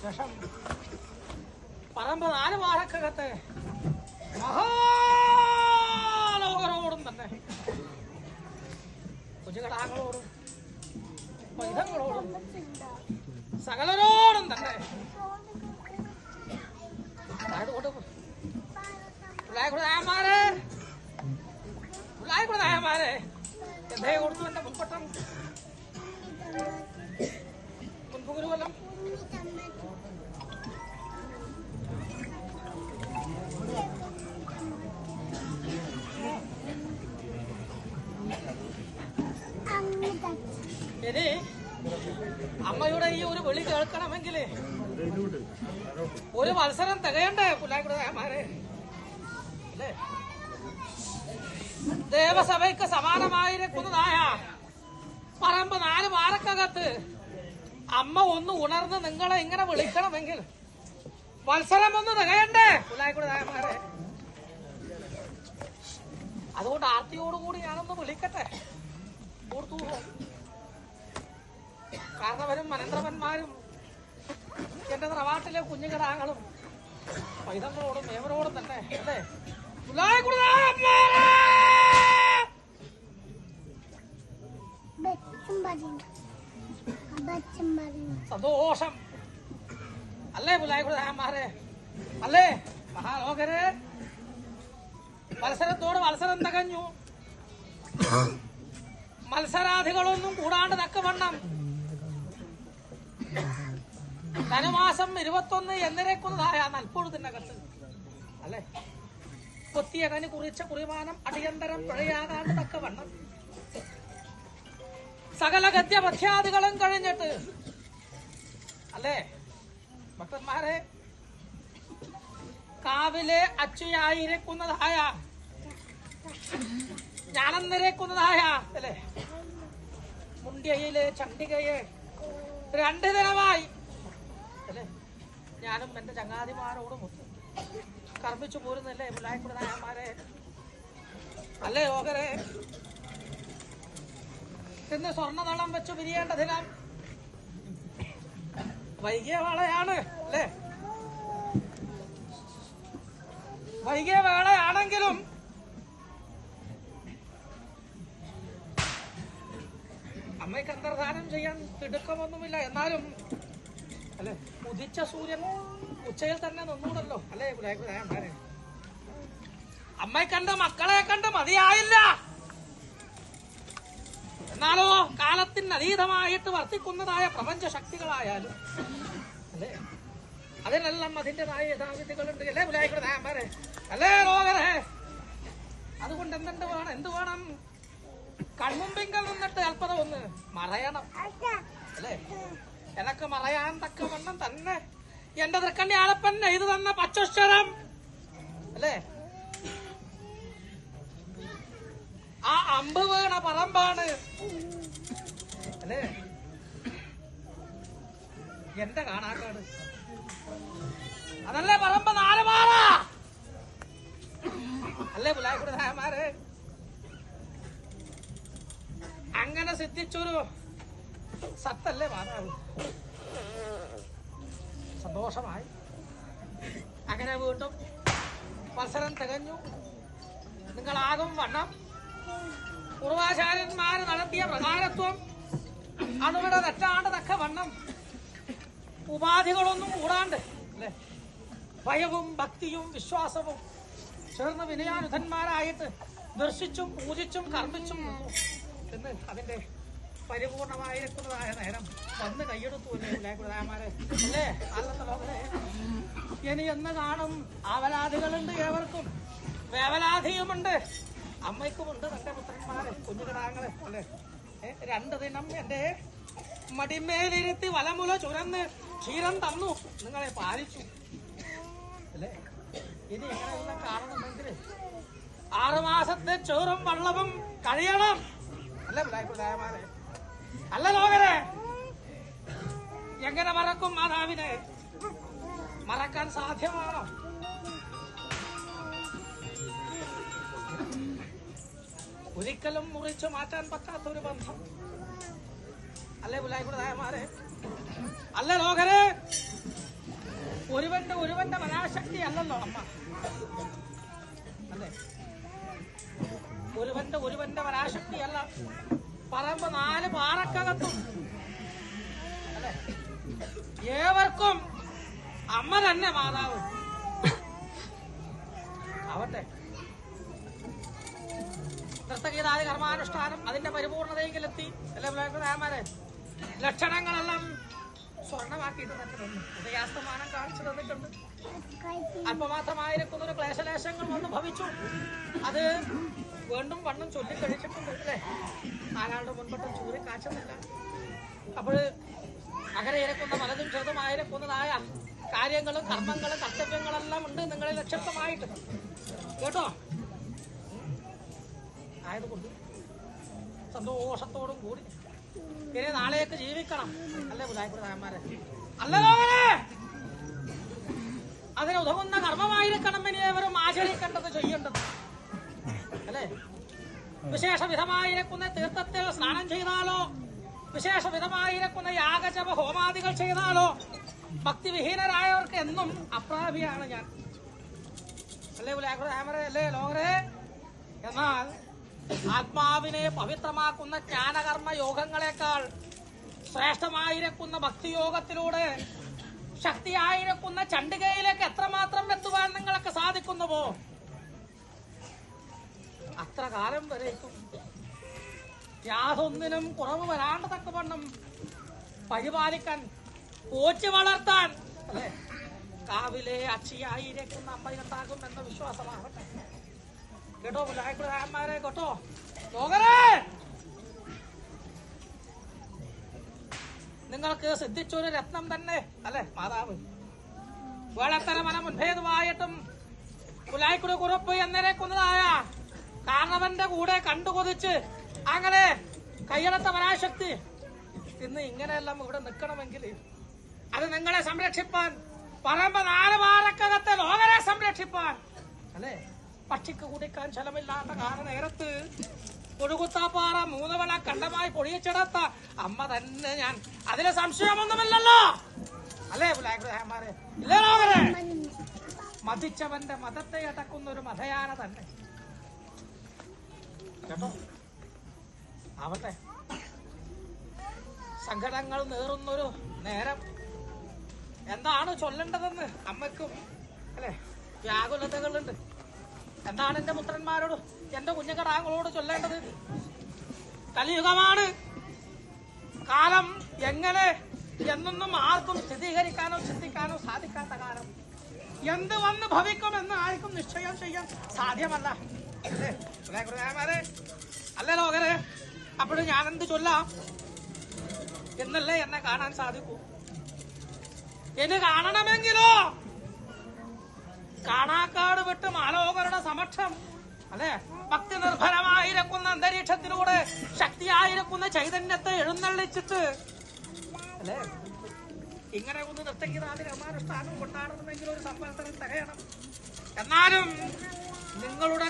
ശേഷം പറമ്പ് 4 വാഴക്കകത്ത് മഹാലോകരോടും തന്നെ കുജുകടാങ്ങളോടും വൈദങ്ങളോടും സകലരോടും തന്നെ നായന്മാരെ എന്തേ കൊടുത്തു എന്റെ മുൻപട്ടം മുൻപുകുരുവല്ലം ഇനി അമ്മയുടെ ഈ ഒരു വിളി കേൾക്കണമെങ്കിൽ ഒരു മത്സരം തികയണ്ടേ പുല്ലാക്കുടമാരെ അല്ലേ? ദേവസഭയ്ക്ക് സമാനമായിരിക്കുന്നതായ പറമ്പ് 4 വാരക്കകത്ത് അമ്മ ഒന്ന് ഉണർന്ന് നിങ്ങളെ ഇങ്ങനെ വിളിക്കണമെങ്കിൽ മത്സരം ഒന്ന് തികയണ്ടേ പുല്ലാക്കുടമാരെ? അതുകൊണ്ട് ആർത്തിയോടുകൂടി ഞാനൊന്ന് വിളിക്കട്ടെ. കാരണവരും മനന്ത്രവന്മാരും എന്റെ തറവാട്ടിലെ കുഞ്ഞുകിടാങ്ങളും പൈതങ്ങളോടും ഏവരോടും തന്നെ അല്ലേ സന്തോഷം അല്ലേ പുലായകുടായന്മാരെ അല്ലേ മഹാലോകരെ? മത്സരത്തോട് മത്സരം തികഞ്ഞു. മത്സരാധികളൊന്നും കൂടാണ്ട് തക്കവണ്ണം ധനുമാസം 21 എന്നിരക്കുന്നതായ നൽപ്പൊഴുതിനകത്ത് അല്ലെ കൊത്തിയകന് കുറിച്ച കുറിമാനം അടിയന്തരം പിഴയാകാണ്ട് തക്കവണ്ണം സകല ഗദ്യമധ്യാദികളും കഴിഞ്ഞിട്ട് അല്ലേ ഭക്തന്മാരെ കാവിലെ അച്ചുയായിരിക്കുന്നതായ ഞാനെന്നിരക്കുന്നതായ അല്ലേ മുണ്ടിയയിലെ ചണ്ഡികയെ 2 ദിനമായി അല്ലേ ഞാനും എന്റെ ചങ്ങാതിമാരോടും കർമ്മിച്ചു പോരുന്നല്ലേ പുലായക്കുടനായന്മാരെ അല്ലേ ഓകരെ? ഇന്ന് സ്വർണ്ണതളം വെച്ച് പിരിയേണ്ട ദിനം വൈകിയ വേളയാണ് അല്ലേ? വൈകിയ വേളയാണെങ്കിലും അമ്മയ്ക്ക് അന്തർധാനം ചെയ്യാൻ തിടുക്കമൊന്നുമില്ല. എന്നാലും അല്ലെ ഉദിച്ച സൂര്യൻ ഉച്ചയിൽ തന്നെ നിന്നൂടല്ലോ അല്ലേ പുലായക്കുടനായന്മാരെ? അമ്മയെ കണ്ട് മക്കളെ കണ്ട് മതിയായില്ല. എന്നാലോ കാലത്തിന് അതീതമായിട്ട് വർത്തിക്കുന്നതായ പ്രപഞ്ച ശക്തികളായാലും അല്ലേ അതിനെല്ലാം അതിൻ്റെതായ യഥാവിധികളുണ്ട് അല്ലേ പുലായക്കുടനായന്മാരെ അല്ലേ ലോകരെ? അതുകൊണ്ട് എന്ത് വേണം? കൺമുമ്പിങ്കൽ നിന്നിട്ട് അല്പത ഒന്ന് മറയണം അല്ലേ? എനക്ക് മറയാൻ തക്കവണ്ണം തന്നെ എന്റെ തൃക്കണ്ണി ആളപ്പൻ എഴുതു തന്ന പച്ചക്ഷരം അല്ലേ ആ അമ്പ് വീണ പറമ്പാണ് അല്ലേ എന്റെ കാണാക്കാട്. അതല്ലേ പറമ്പ് 4 വാറ അല്ലേ പുലായക്കുടനായന്മാരെ? അങ്ങനെ സിദ്ധിച്ചൊരു സത്തല്ലേ മാതാവ്. സന്തോഷമായി. അങ്ങനെ വീണ്ടും മത്സരം തികഞ്ഞു. നിങ്ങളാകും വണ്ണം പൂർവാചാര്യന്മാര് നടത്തിയ പ്രകാരത്വം അതിവിടെ തെറ്റാണ്ട് തക്ക വണ്ണം ഉപാധികളൊന്നും കൂടാണ്ട് അല്ലെ ഭയവും ഭക്തിയും വിശ്വാസവും ചേർന്ന് വിനയാനുധന്മാരായിട്ട് ദർശിച്ചും പൂജിച്ചും കർമ്മിച്ചും എന്ന് അതിന്റെ പരിപൂർണമായിരിക്കുന്നതായ നേരം വന്ന് കൈയെടുത്തു അല്ലേ കുടാമാരെ അല്ലേ? അന്നത്തെ ലോകരെ ഇനി എന്ന് കാണും ആവലാധികളുണ്ട്, ഏവർക്കും വേവലാധിയുമുണ്ട്, അമ്മയ്ക്കുമുണ്ട് തന്റെ പുത്രന്മാരെ കുഞ്ഞുകിടാങ്ങളെ അല്ലേ? 2 ദിനം എന്റെ മടിമേലിരുത്തി വലമുല ചുരന്ന് ക്ഷീരം തന്നു, നിങ്ങളെ പാലിച്ചു അല്ലേ? ഇനി എങ്ങനെയെല്ലാം കാണണമെങ്കിൽ 6 മാസത്തെ ചോറും വെള്ളവും കഴിയണം അല്ലേ പിള്ളേക്കുണ്ടായമാരെ? അല്ല ലോകരെ? എങ്ങനെ മറക്കും മാതാവിനെ? മറക്കാൻ സാധ്യമാണോ? ഒരിക്കലും മുറിച്ചു മാറ്റാൻ പറ്റാത്തൊരു ബന്ധം അല്ലേ പിള്ളേക്കുണ്ടായമാരെ? അല്ല ലോകരെ? ഒരുവന്റെ പരാശക്തി അല്ലല്ലോ അമ്മ, അല്ലേ? ഒരുവന്റെ പരാശക്തി അല്ല. പറമ്പ് 4 പാറക്കകത്തും, അല്ലെ, ഏവർക്കും അമ്മ തന്നെ മാതാവ് ആവട്ടെ. നൃത്തഗീതാദി കർമാനുഷ്ഠാനം അതിന്റെ പരിപൂർണതയിലെത്തി, അല്ലെ രാമാരെ? ലക്ഷണങ്ങളെല്ലാം സ്വർണമാക്കിയിട്ട് തന്നിട്ടുണ്ട്, ഉദയാസ്തമാനം കാണിച്ചു തന്നിട്ടുണ്ട്. അല്പമാത്രമായിരിക്കുന്ന ഒരു ക്ലേശലേശങ്ങൾ വന്ന് ഭവിച്ചു, അത് വീണ്ടും വണ്ണം ചൊല്ലിക്കഴിച്ചിട്ടുണ്ട്, അല്ലേ? ആരാളുടെ മുൻപട്ടും ചൂരി കാച്ചുന്നില്ല. അപ്പോൾ അങ്ങനെ ഇരക്കുന്ന പലതും ചെറുതുമായിരിക്കുന്നതായ കാര്യങ്ങളും കർമ്മങ്ങളും കർത്തവ്യങ്ങളെല്ലാം ഉണ്ട് നിങ്ങളിൽ ലക്ഷ്യമായിട്ട്, കേട്ടോ? ആയതുകൊണ്ട് സന്തോഷത്തോടും കൂടി ഇനി നാളേക്ക് ജീവിക്കണം, അല്ലേ ബുധായിപ്രധാനന്മാരെ? അല്ലല്ലോ, അതിനുതകുന്ന കർമ്മമായിരിക്കണം ഇനി ഏവരും ആചരിക്കേണ്ടത്, ചെയ്യേണ്ടത്, അല്ലേ? വിശേഷവിധമായിരിക്കുന്ന തീർത്ഥത്തിൽ സ്നാനം ചെയ്താലോ, വിശേഷവിധമായിരിക്കുന്ന യാഗജപ ഹോമാദികൾ ചെയ്താലോ ഭക്തിവിഹീനരായവർക്ക് എന്നും അപ്രാപിയാണ് ഞാൻ, അല്ലേ ബുധായിപ്രധാനന്മാരെ? അല്ലേ ലോകരെ? എന്നാൽ ആത്മാവിനെ പവിത്രമാക്കുന്ന ജ്ഞാനകർമ്മ യോഗങ്ങളെക്കാൾ ശ്രേഷ്ഠമായിരിക്കുന്ന ഭക്തിയോഗത്തിലൂടെ ശക്തിയായിരിക്കുന്ന ചണ്ഡികയിലേക്ക് എത്രമാത്രം എത്തുവാൻ നിങ്ങൾക്ക് സാധിക്കുന്നുവോ അത്ര കാലം വരേക്കും യാതൊന്നിനും കുറവ് വരാണ്ട് തക്കവണ്ണം പരിപാലിക്കാൻ, പോറ്റി വളർത്താൻ, അല്ലെ, കാവിലെ അച്ചിയായിരിക്കുന്ന അമ്മയുണ്ടാകും എന്ന വിശ്വാസമാകട്ടെ, കേട്ടോ ബുധായിപ്രധാനന്മാരെ? കേട്ടോ ലോകരെ? നിങ്ങൾക്ക് സിദ്ധിച്ചൊരു രത്നം തന്നെ, അല്ലെ മാതാവ്? വേളത്തര മന മുൻഭേദമായിട്ടും കുലായിക്കുടി കുറുപ്പ് എന്നേക്കുന്നതായ കാരണവന്റെ കൂടെ കണ്ടുകൊതിച്ച് അങ്ങനെ കയ്യടത്ത പരാശക്തി ഇന്ന് ഇങ്ങനെയെല്ലാം ഇവിടെ നിൽക്കണമെങ്കിൽ അത് നിങ്ങളെ സംരക്ഷിപ്പാൻ, പറമ്പ് 4 പാറക്കകത്തെ ലോകരെ സംരക്ഷിപ്പാൻ, അല്ലെ, പക്ഷിക്ക് കുടിക്കാൻ ചെലവില്ലാത്ത നേരത്ത് ഒഴുകുത്താപ്പാറ 3 വള കണ്ടമായി പൊടിയിച്ചെടുത്ത അമ്മ തന്നെ ഞാൻ, അതിന് സംശയമൊന്നുമില്ലല്ലോ, അല്ലേ ബുധായിപ്രധാനന്മാരെ? ഇല്ലേ ലോകരെ? മതിച്ചവന്റെ മതത്തെ അടക്കുന്ന ഒരു മതയാന തന്നെ, കേട്ടോ? ആവട്ടെ. സങ്കടങ്ങൾ നേറുന്നൊരു നേരം എന്താണ് ചൊല്ലേണ്ടതെന്ന് അമ്മയ്ക്കും, അല്ലെ, വ്യാകുലതകളുണ്ട്. എന്താണ് എന്റെ പുത്രന്മാരോട്, എന്റെ കുഞ്ഞുകടാങ്ങളോട് ചൊല്ലേണ്ടത്? കലിയുഗമാണ്, കാലം എങ്ങനെ എന്നൊന്നും ആർക്കും സ്ഥിരീകരിക്കാനോ ചിന്തിക്കാനോ സാധിക്കാത്ത കാലം. എന്ത് വന്ന് ഭവിക്കുമെന്ന് ആർക്കും നിശ്ചയം ചെയ്യാൻ സാധ്യമല്ല, അല്ലേ? അല്ലേ ലോകരെ? അപ്പോഴും ഞാനെന്ത് ചൊല്ലാം എന്നല്ലേ എന്നെ കാണാൻ സാധിക്കൂ? ഇനി കാണണമെങ്കിലോ കാണാക്കാട് വിട്ട് മാലോകരുടെ സമക്ഷം, അല്ലെ, ഭക്തി നിർഭരമായിരിക്കുന്ന അന്തരീക്ഷത്തിലൂടെ ശക്തിയായിരിക്കുന്ന ചൈതന്യത്തെ എഴുന്നള്ളിച്ചിട്ട്, അല്ലെ, ഇങ്ങനെ ഒന്ന് നൃത്തഗീതാദി കർമാനുഷ്ഠാനം കൊണ്ടാടണമെങ്കിൽ ഒരു സംവത്സരം തികയണം. എന്നാലും നിങ്ങളുടെ